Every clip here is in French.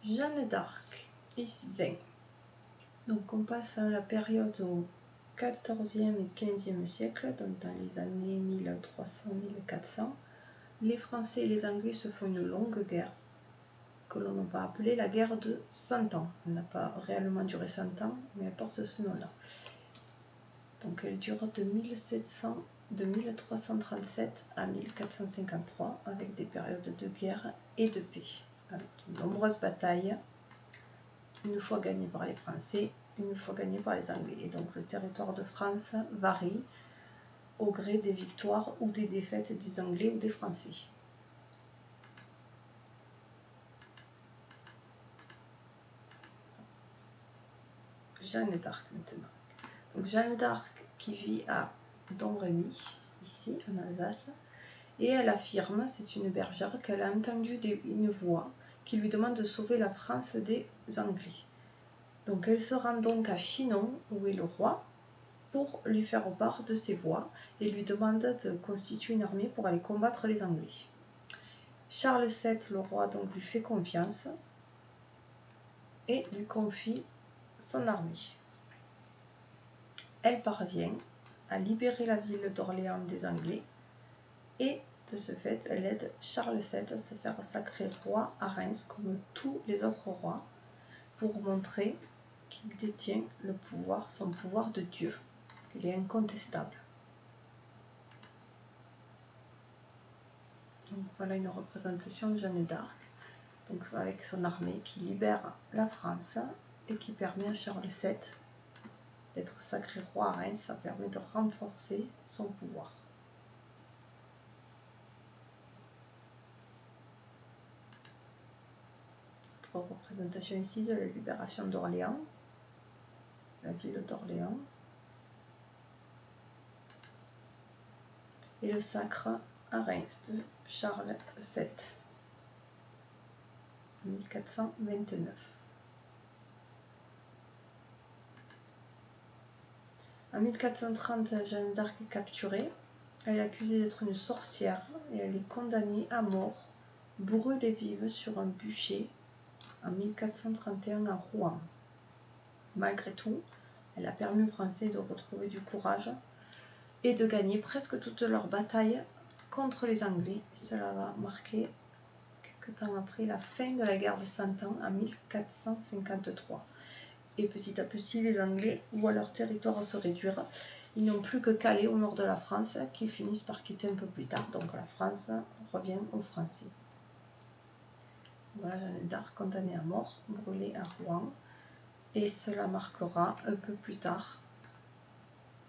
Jeanne d'Arc, Isvin. Donc on passe à la période au 14e et 15e siècle, donc dans les années 1300-1400. Les Français et les Anglais se font une longue guerre, que l'on va appeler la guerre de 100 ans. Elle n'a pas réellement duré 100 ans, mais elle porte ce nom-là. Donc elle dure de 1337 à 1453, avec des périodes de guerre et de paix, avec de nombreuses batailles, une fois gagnées par les Français, une fois gagnées par les Anglais. Et donc le territoire de France varie au gré des victoires ou des défaites des Anglais ou des Français. Jeanne d'Arc maintenant. Donc Jeanne d'Arc qui vit à Domremy, ici en Alsace, et elle affirme, c'est une bergère, qu'elle a entendu une voix qui lui demande de sauver la France des Anglais. Donc elle se rend donc à Chinon, où est le roi, pour lui faire part de ses voix et lui demande de constituer une armée pour aller combattre les Anglais. Charles VII, le roi, donc lui fait confiance et lui confie son armée. Elle parvient à libérer la ville d'Orléans des Anglais et de ce fait, elle aide Charles VII à se faire sacrer roi à Reims comme tous les autres rois pour montrer qu'il détient le pouvoir, son pouvoir de Dieu, qu'il est incontestable. Donc voilà une représentation de Jeanne d'Arc, donc avec son armée qui libère la France et qui permet à Charles VII d'être sacré roi à Reims. Ça permet de renforcer son pouvoir. Autre représentation ici de la libération d'Orléans, la ville d'Orléans, et le sacre à Reims de Charles VII, 1429. En 1430, Jeanne d'Arc est capturée. Elle est accusée d'être une sorcière et elle est condamnée à mort, brûlée vive sur un bûcher en 1431 à Rouen. Malgré tout, elle a permis aux Français de retrouver du courage et de gagner presque toutes leurs batailles contre les Anglais. Et cela va marquer quelque temps après la fin de la guerre de 100 ans en 1453. Et petit à petit, les Anglais voient leur territoire se réduire. Ils n'ont plus que Calais au nord de la France, qui finissent par quitter un peu plus tard. Donc la France revient aux Français. Voilà Jeanne d'Arc condamnée à mort, brûlée à Rouen. Et cela marquera un peu plus tard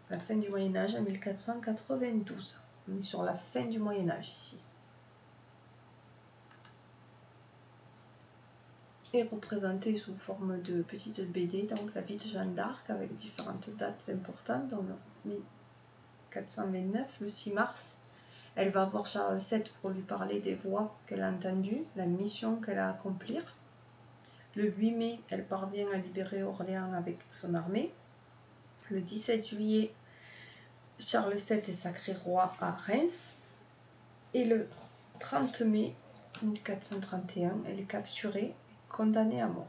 la fin du Moyen-Âge en 1492. On est sur la fin du Moyen-Âge ici. Est représentée sous forme de petite BD, donc la vie de Jeanne d'Arc avec différentes dates importantes, dont 1429, le 6 mars. Elle va voir Charles VII pour lui parler des voix qu'elle a entendues, la mission qu'elle a à accomplir. Le 8 mai, elle parvient à libérer Orléans avec son armée. Le 17 juillet, Charles VII est sacré roi à Reims. Et le 30 mai 1431, elle est capturée, condamnée à mort.